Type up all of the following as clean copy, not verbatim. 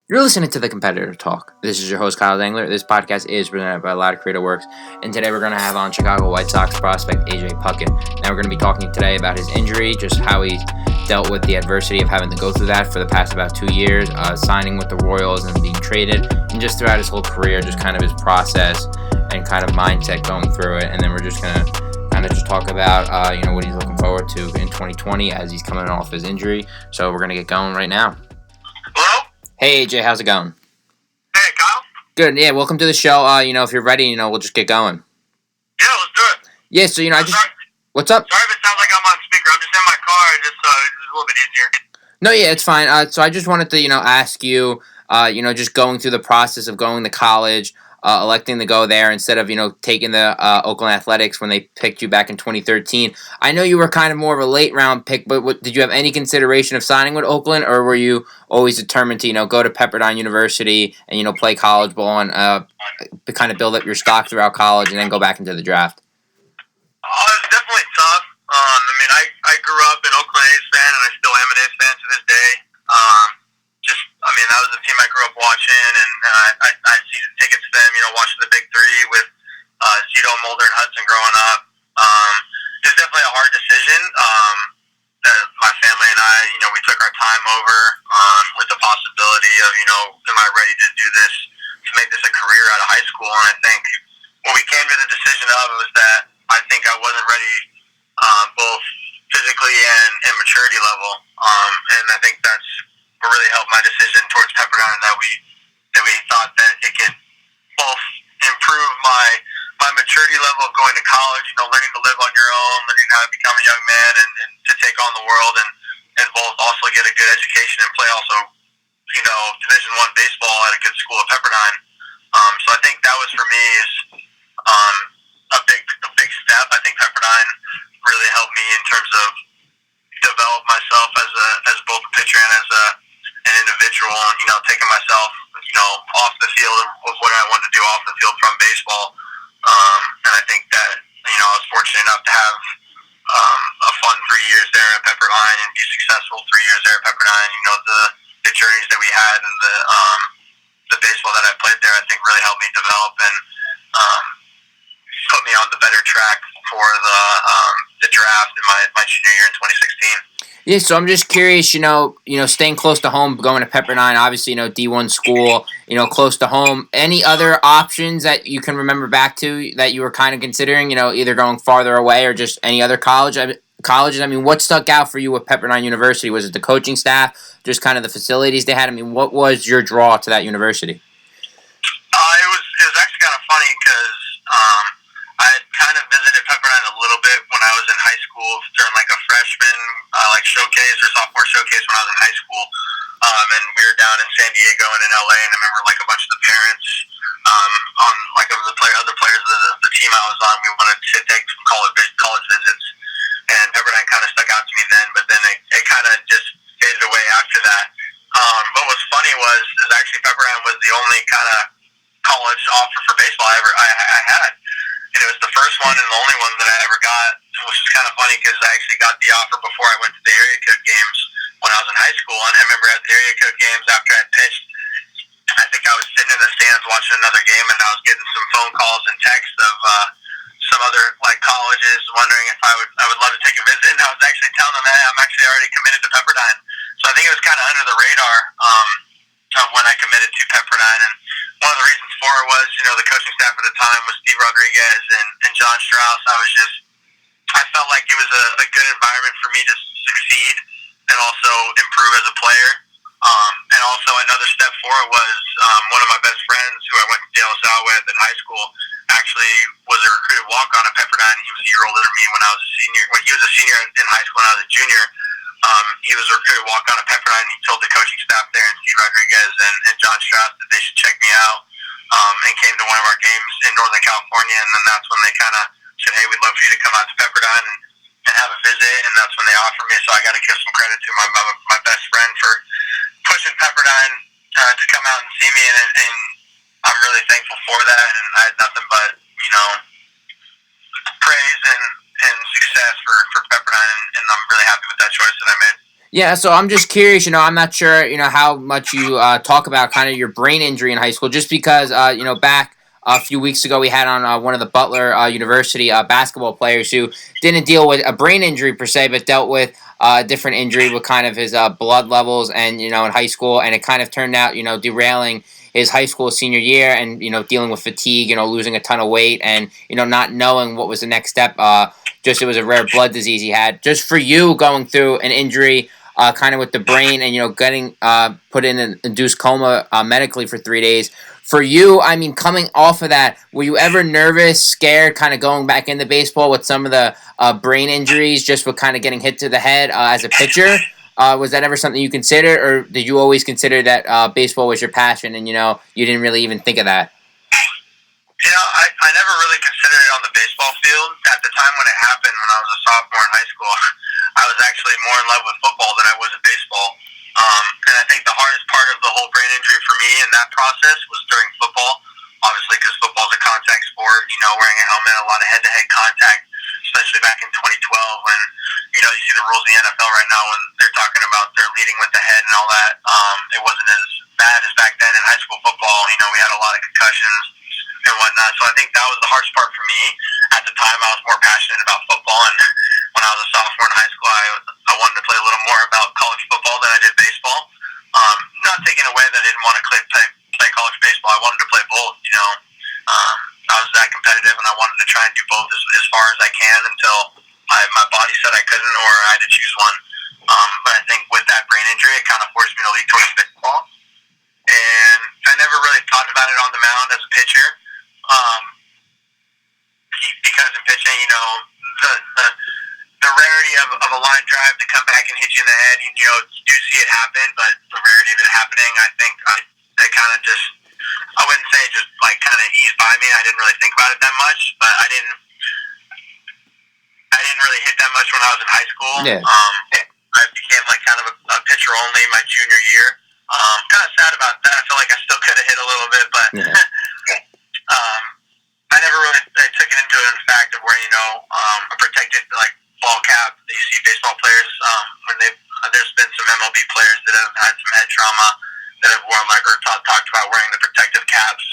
You're listening to The Competitor Talk. This is your host, Kyle Dangler. This podcast is presented by A Lot of Creative Works. And today we're going to have on Chicago White Sox prospect AJ Puckett. Now we're going to be talking today about his injury, just how he dealt with the adversity of having to go through that for the past about 2 years, signing with the Royals and being traded, and just throughout his whole career, just kind of his process and kind of mindset going through it. And then we're just going to kind of just talk about, what he's looking forward to in 2020 as he's coming off his injury. So we're going to get going right now. Hello? Hey, AJ, how's it going? Hey, Kyle? Good, yeah, welcome to the show. If you're ready, we'll just get going. Yeah, let's do it. Yeah, so, what's up? Sorry if it sounds like I'm on speaker. I'm just in my car. It's a little bit easier. No, yeah, it's fine. So I just wanted to, ask you, just going through the process of going to college, electing to go there instead of, taking the Oakland Athletics when they picked you back in 2013. I know you were kind of more of a late-round pick, but did you have any consideration of signing with Oakland, or were you always determined to, go to Pepperdine University and, play college ball and kind of build up your stock throughout college and then go back into the draft? It's definitely tough. I grew up an Oakland A's fan, and I still am an A's fan to this day. That was the team I grew up watching, and I season tickets to them, watching the Big Three with Zito, Mulder, and Hudson growing up. It was definitely a hard decision. My family and I, we took our time over with the possibility of, am I ready to do this, to make this a career out of high school? And I think what we came to the decision of was that I think I wasn't ready both physically and maturity level. And I think that's what really helped my decision towards Pepperdine, that we thought that it could both improve my maturity level of going to college, learning to live on your own, learning how to become a young man and to take on the world, and both also get a good education and play also, Division I baseball at a good school at Pepperdine. So I think that was for me is a big step. I think Pepperdine really helped me in terms of develop myself as both a pitcher and as an individual, and taking myself off the field of what I wanted to do off the field from baseball. And I think that I was fortunate enough to have a fun 3 years there at Pepperdine and be successful 3 years there at Pepperdine. The journeys that we had and the baseball that I played there, I think really helped me develop and put me on the better track for the draft in my junior year in 2016. Yeah, so I'm just curious, staying close to home, going to Pepperdine, obviously, D1 school, close to home. Any other options that you can remember back to that you were kind of considering, either going farther away or just any other colleges? What stuck out for you with Pepperdine University? Was it the coaching staff, just kind of the facilities they had? What was your draw to that university? It was actually kind of funny because I had kind of visited Pepperdine a little bit when I was in high school during like a freshman showcase or sophomore showcase when I was in high school. And we were down in San Diego and in LA, and I remember like a bunch of the parents on like of the other players of the team I was on, we wanted to take some college visits. And Pepperdine kind of stuck out to me then, but then it kind of just faded away after that. What was funny is actually Pepperdine was the only kind of college offer for baseball I had. And it was the first one and the only one that I ever got, which is kind of funny because I actually got the offer before I went to the area code games when I was in high school. And I remember at the area code games after I pitched, I think I was sitting in the stands watching another game, and I was getting some phone calls and texts of some other like colleges wondering if I would love to take a visit. And I was actually telling them, hey, I'm actually already committed to Pepperdine. So I think it was kind of under the radar of when I committed to Pepperdine. And one of the reasons for it was, the coaching staff at the time was Steve Rodriguez and John Strauss. I felt like it was a good environment for me to succeed and also improve as a player. And also another step forward was one of my best friends who I went to De La Salle with in high school actually was a recruited walk-on at Pepperdine. He was a year older than me when I was a senior. When he was a senior in high school and I was a junior, he was a recruited walk-on at Pepperdine. He told the coaching staff there and Steve Rodriguez and John Strauss that they should check me out, and came to one of our games in Northern California. And then that's when they kind of said, hey, we'd love for you to come out to Pepperdine and have a visit. And that's when they offered me. So I got to give some credit to my best friend for pushing Pepperdine to come out and see me. And I'm really thankful for that. And I had nothing but, praise and success for Pepperdine, and I'm really happy with that choice that I made. Yeah, so I'm just curious. I'm not sure. How much you talk about kind of your brain injury in high school, just because back a few weeks ago we had on one of the Butler University basketball players who didn't deal with a brain injury per se, but dealt with a different injury with kind of his blood levels, and in high school, and it kind of turned out derailing his high school senior year, and dealing with fatigue, losing a ton of weight, and not knowing what was the next step. Just it was a rare blood disease he had. Just for you going through an injury kind of with the brain, and getting put in an induced coma medically for 3 days. For you, I mean, coming off of that, were you ever nervous, scared, kind of going back into baseball with some of the brain injuries, just with kind of getting hit to the head as a pitcher? Was that ever something you considered, or did you always consider that baseball was your passion, and you didn't really even think of that? I never really considered it on the baseball field. At the time when it happened, when I was a sophomore in high school, I was actually more in love with football than I was in baseball. And I think the hardest part of the whole brain injury for me in that process was during football, obviously because football is a contact sport, wearing a helmet, a lot of head-to-head contact, especially back in 2012 when, you see the rules in the NFL right now when they're talking about they're leading with the head and all that. It wasn't as bad as back then in high school football. We had a lot of concussions and whatnot. So I think that was the hardest part for me. At the time, I was more passionate about football, and when I was a sophomore in high school, I wanted to play a little more about college football than I did baseball. Not taking away that I didn't want to play college baseball. I wanted to play both. I was that competitive, and I wanted to try and do both as far as I can until my body said I couldn't, or I had to choose one. But I think with that brain injury, it kind of forced me to lean towards baseball. And I never really thought about it on the mound as a pitcher. Because in pitching, the rarity of a line drive to come back and hit you in the head, you do see it happen, but the rarity of it happening, I think I kind of just, I wouldn't say just like kind of eased by me. I didn't really think about it that much, but I didn't really hit that much when I was in high school. Yeah. I became like kind of a pitcher only my junior year. Kind of sad about that. I feel like I still could have hit a little bit, but Yeah. I never really took it into the fact of wearing, a protected like ball cap that you see baseball players when there's been some MLB players that have had some head trauma that have worn like or talked about wearing the protective caps,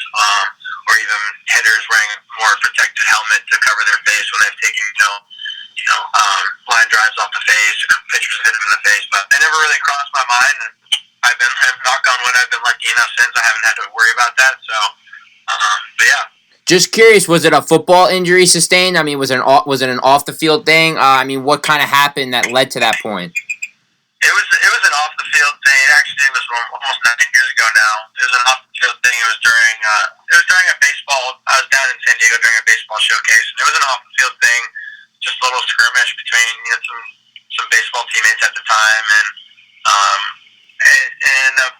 or even hitters wearing more protected helmet to cover their face when they've taken line drives off the face or pitchers hit them in the face. But they never really crossed my mind, and I've knock on wood, I've been lucky enough since I haven't had to worry about that. So, but yeah. Just curious, was it a football injury sustained? I mean, was it an off the field thing? I mean, what kind of happened that led to that point? It was an off the field thing. It actually was almost 9 years ago now. It was an off the field thing. It was during a baseball. I was down in San Diego during a baseball showcase, and it was an off the field thing, just a little skirmish between some baseball teammates at the time, and it ended up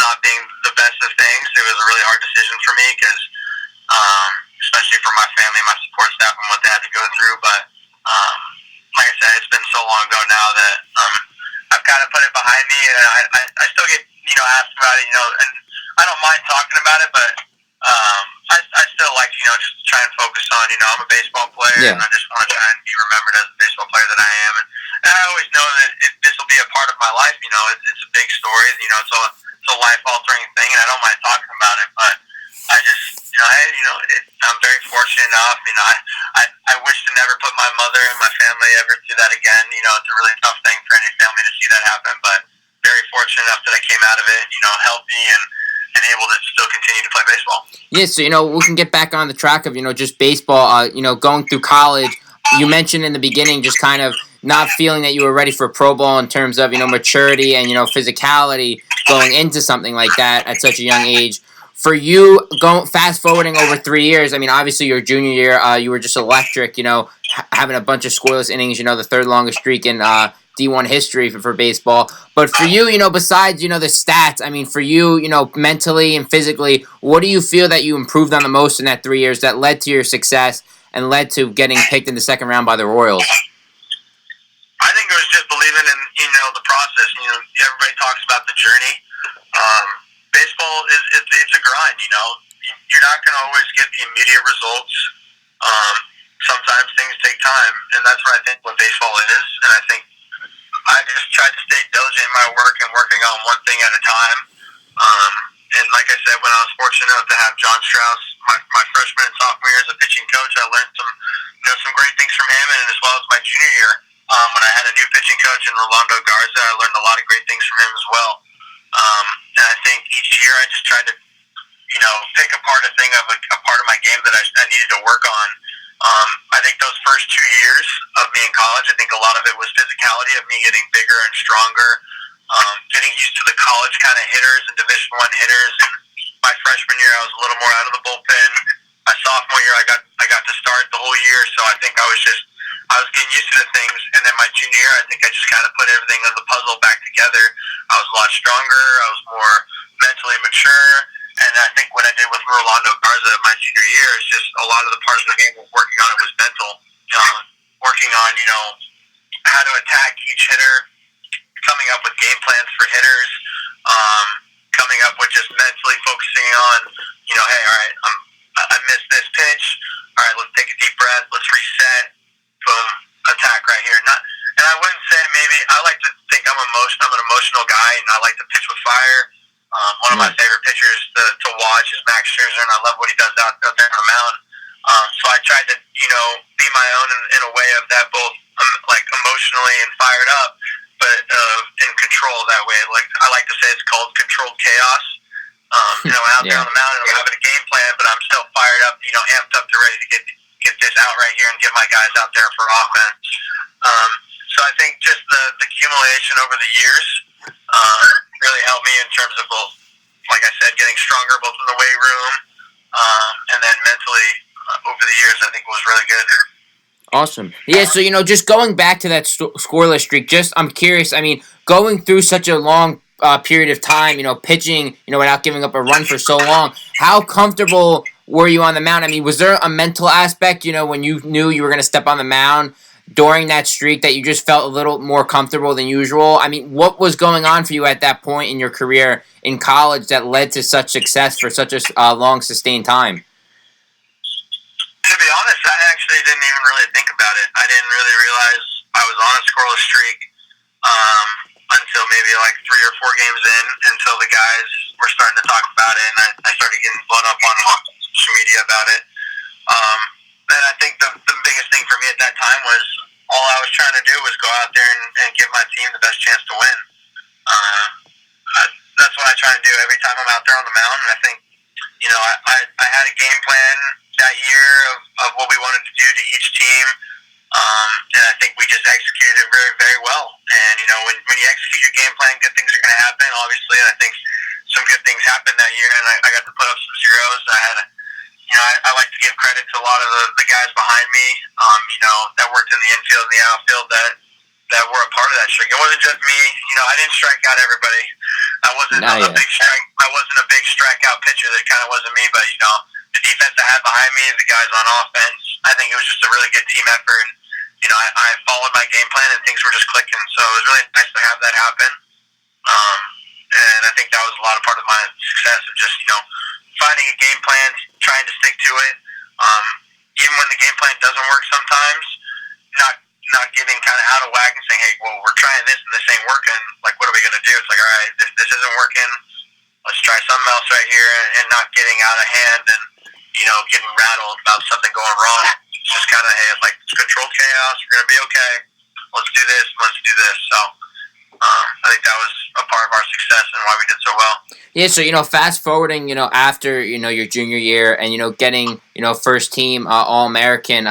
not being the best of things. It was a really hard decision for me because. Especially for my family, my support staff, and what they had to go through. But like I said, it's been so long ago now that I've kind of put it behind me, and I still get asked about it, and I don't mind talking about it, but I still like to just try and focus on I'm a baseball player, and I just want to try and be remembered as the baseball player that I am, and I always know that this will be a part of my life. It's a big story. It's a life altering thing, and I don't mind talking about it, but. I just, I'm very fortunate enough. I wish to never put my mother and my family ever through that again. It's a really tough thing for any family to see that happen, but very fortunate enough that I came out of it, healthy and able to still continue to play baseball. Yeah, so, we can get back on the track of, just baseball, going through college. You mentioned in the beginning just kind of not feeling that you were ready for pro ball in terms of, maturity and, physicality going into something like that at such a young age. For you, fast forwarding over 3 years, I mean, obviously your junior year, you were just electric, having a bunch of scoreless innings, the third longest streak in D1 history for baseball. But for you, besides, the stats, I mean, for you, mentally and physically, what do you feel that you improved on the most in that 3 years that led to your success and led to getting picked in the second round by the Royals? I think it was just believing in, the process. Everybody talks about the journey. Baseball it's a grind, You're not going to always get the immediate results. Sometimes things take time, and that's what I think what baseball is. And I think I just tried to stay diligent in my work and working on one thing at a time. And like I said, when I was fortunate enough to have John Strauss, my freshman and sophomore year as a pitching coach, I learned some great things from him, and as well as my junior year, when I had a new pitching coach in Rolando Garza, I learned a lot of great things from him as well. And I think each year I just tried to, pick apart a part of my game that I needed to work on. I think those first 2 years of me in college, I think a lot of it was physicality of me getting bigger and stronger, getting used to the college kind of hitters and Division I hitters. And my freshman year, I was a little more out of the bullpen. My sophomore year, I got to start the whole year, so I think I was getting used to the things. And then my junior year, I think I just kind of put everything of the puzzle back together. I was a lot stronger. I was more mentally mature. And I think what I did with Rolando Garza my junior year is just a lot of the parts of the game working on it was mental. Working on, how to attack each hitter, coming up with game plans for hitters, coming up with just mentally focusing on, hey, all right, I missed this pitch. All right, let's take a deep breath. Let's reset. Boom, attack right here. And I wouldn't say maybe I like to think I'm an emotional guy, and I like to pitch with fire. One of my favorite pitchers to watch is Max Scherzer, and I love what he does out there on the mound. So I tried to, be my own in a way of that, both like emotionally and fired up, but in control that way. Like I like to say, it's called controlled chaos. Out there on the mound, and I'm having a game plan, but I'm still fired up, amped up to ready to get this out right here and get my guys out there for offense. So I think just the accumulation over the years really helped me in terms of both, like I said, getting stronger both in the weight room and then mentally over the years. I think was really good. Awesome. Yeah, so, just going back to that scoreless streak, I'm curious, going through such a long period of time, pitching, without giving up a run for so long, how comfortable were you on the mound? Was there a mental aspect, when you knew you were going to step on the mound during that streak that you just felt a little more comfortable than usual? What was going on for you at that point in your career in college that led to such success for such a long, sustained time? To be honest, I actually didn't even really think about it. I didn't really realize I was on a scoreless streak until maybe like 3 or 4 games in, until the guys were starting to talk about it, and I started getting blown up on social media about it. And I think the biggest thing for me at that time was all I was trying to do was go out there and give my team the best chance to win. That's what I try to do every time I'm out there on the mound, and I think, I had a game plan that year of what we wanted to do to each team, and I think we just executed it very, very well. And, when you execute your game plan, good things are going to happen, obviously, and I think some good things happened that year, and I got to put up some zeros. I like to give credit to a lot of the guys behind me, that worked in the infield and the outfield that were a part of that streak. It wasn't just me. I didn't strike out everybody. I wasn't a big strikeout pitcher. That kind of wasn't me. But the defense I had behind me, the guys on offense, I think it was just a really good team effort. And I followed my game plan, and things were just clicking. So it was really nice to have that happen. And I think that was a lot of part of my success of just finding a game plan, trying to stick to it. Even when the game plan doesn't work sometimes, not getting kind of out of whack and saying, hey, well, we're trying this and this ain't working. Like, what are we going to do? It's like, all right, this isn't working. Let's try something else right here, and not getting out of hand and, getting rattled about something going wrong. It's just kind of, hey, it's like, it's controlled chaos. We're going to be okay. Let's do this. Let's do this. So I think that was a part of our success and why we did so well. Yeah, so, fast forwarding, after, your junior year and, getting, first team All-American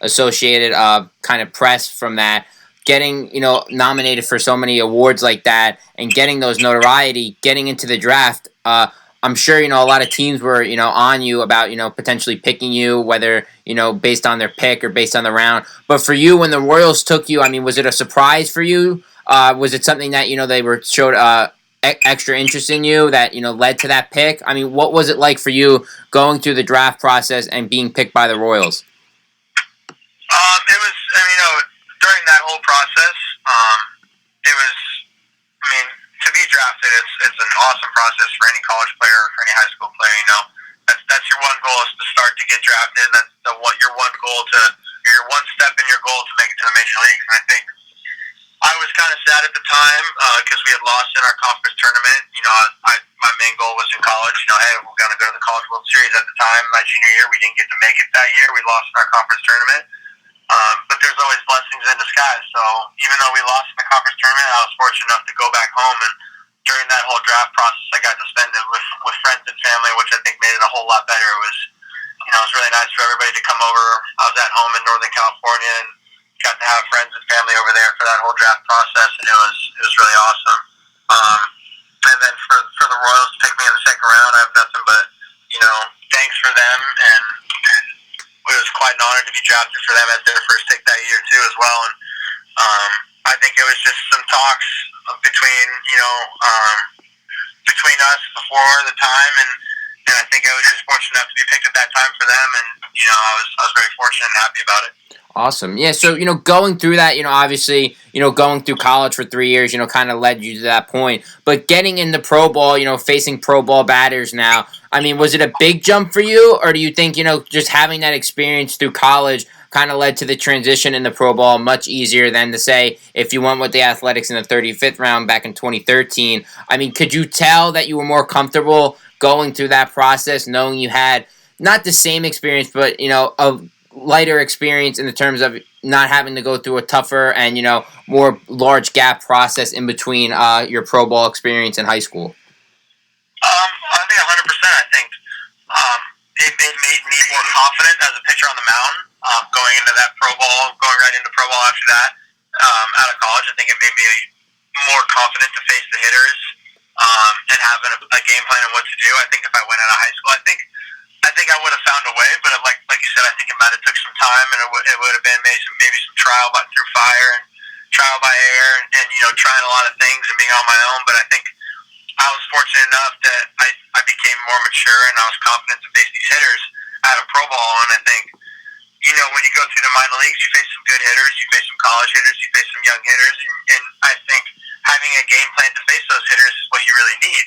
associated kind of press from that, getting, nominated for so many awards like that and getting those notoriety, getting into the draft, I'm sure, a lot of teams were, on you about, potentially picking you, whether, based on their pick or based on the round. But for you, when the Royals took you, was it a surprise for you? Was it something that, they showed extra interest in you that, led to that pick? What was it like for you going through the draft process and being picked by the Royals? It was, during that whole process, it was, to be drafted, it's an awesome process for any college player or for any high school player, That's your one goal is to start to get drafted, and that's your one goal your one step in your goal to make it to the major leagues. And I think I was kind of sad at the time because we had lost in our conference tournament. You know, my main goal was in college. You know, hey, we're going to go to the College World Series. At the time, my junior year, we didn't get to make it that year. We lost in our conference tournament. But there's always blessings in disguise. So even though we lost in the conference tournament, I was fortunate enough to go back home. And during that whole draft process, I got to spend it with friends and family, which I think made it a whole lot better. It was really nice for everybody to come over. I was at home in Northern California and got to have friends and family over there for that whole draft process, and it was really awesome. And then for the Royals to pick me in the second round, I have nothing but thanks for them, and it was quite an honor to be drafted for them as their first pick that year too, as well. And I think it was just some talks between us before the time, and I think I was just fortunate enough to be picked at that time for them, and I was very fortunate and happy about it. Awesome. Yeah, so, going through that, obviously, going through college for 3 years, kind of led you to that point. But getting into pro ball, facing pro ball batters now, I mean, was it a big jump for you? Or do you think, just having that experience through college kind of led to the transition in the pro ball much easier than to say if you went with the Athletics in the 35th round back in 2013? I mean, could you tell that you were more comfortable going through that process, knowing you had not the same experience, but, a lighter experience in the terms of not having to go through a tougher and, more large gap process in between your pro ball experience in high school? I think 100%. I think it made me more confident as a pitcher on the mound going into that pro ball, going right into pro ball after that out of college. I think it made me more confident to face the hitters and having a game plan and what to do. I think if I went out of high school, I think I would have found a way, but like you said, I think it might have took some time, and it would have been maybe some trial by through fire and trial by air, and trying a lot of things and being on my own. But I think I was fortunate enough that I became more mature and I was confident to face these hitters out of pro ball. And I think when you go through the minor leagues, you face some good hitters, you face some college hitters, you face some young hitters, and I think having a game plan to face those hitters is what you really need.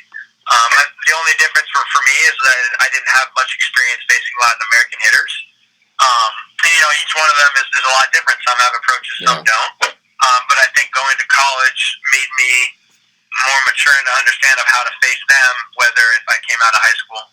The only difference for me is that I didn't have much experience facing Latin American hitters. And, each one of them is a lot different. Some have approaches, some don't. But I think going to college made me more mature and to understand of how to face them, whether if I came out of high school.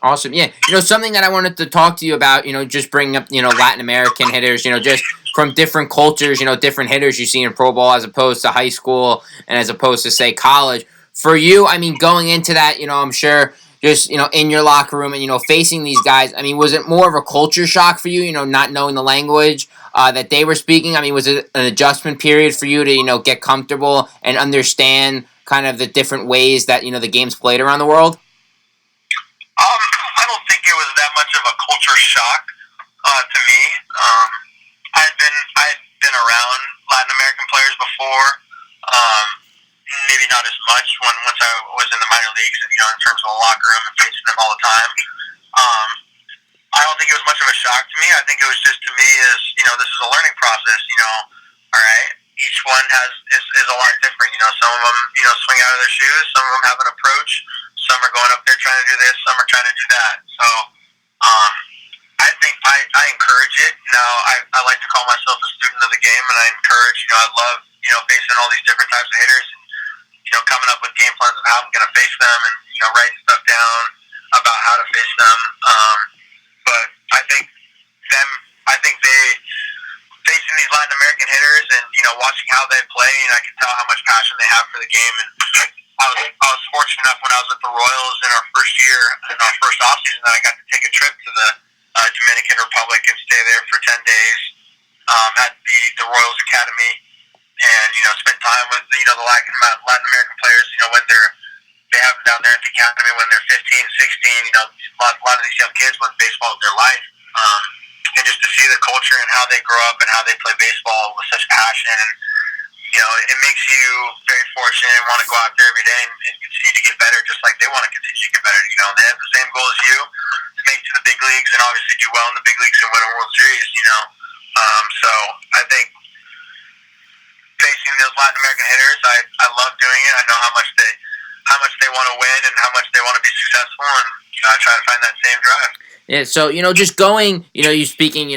Awesome. Yeah. Something that I wanted to talk to you about, just bringing up, Latin American hitters, just from different cultures, different hitters you see in pro ball as opposed to high school and as opposed to, say, college. For you, I mean, going into that, I'm sure just, in your locker room and, facing these guys, I mean, was it more of a culture shock for you, not knowing the language that they were speaking? I mean, was it an adjustment period for you to, get comfortable and understand kind of the different ways that, the game's played around the world? I don't think it was that much of a culture shock to me. I had been around Latin American players before. Maybe not as much once I was in the minor leagues, and in terms of the locker room and facing them all the time. I don't think it was much of a shock to me. I think it was just to me this is a learning process. All right, each one is a lot different. Some of them swing out of their shoes. Some of them have an approach. Some are going up there trying to do this. Some are trying to do that. So I think I encourage it. I like to call myself a student of the game, and I encourage. I love facing all these different types of hitters. Coming up with game plans of how I'm going to face them, and writing stuff down about how to face them. But I think they facing these Latin American hitters and watching how they play, and I can tell how much passion they have for the game. And I was fortunate enough when I was with the Royals in our first year, in our first offseason, that I got to take a trip to the Dominican Republic and stay there for 10 days at the Royals Academy. And spend time with the Latin American players. When they have them down there at the academy when they're 15, 16. A lot of these young kids when baseball is their life, and just to see the culture and how they grow up and how they play baseball with such passion, and it makes you very fortunate and want to go out there every day and continue to get better, just like they want to continue to get better. They have the same goal as you to make it to the big leagues and obviously do well in the big leagues and win a World Series. So I think facing those Latin American hitters, I love doing it. I know how much they want to win and how much they want to be successful, and I try to find that same drive. Yeah, so just going, you speaking,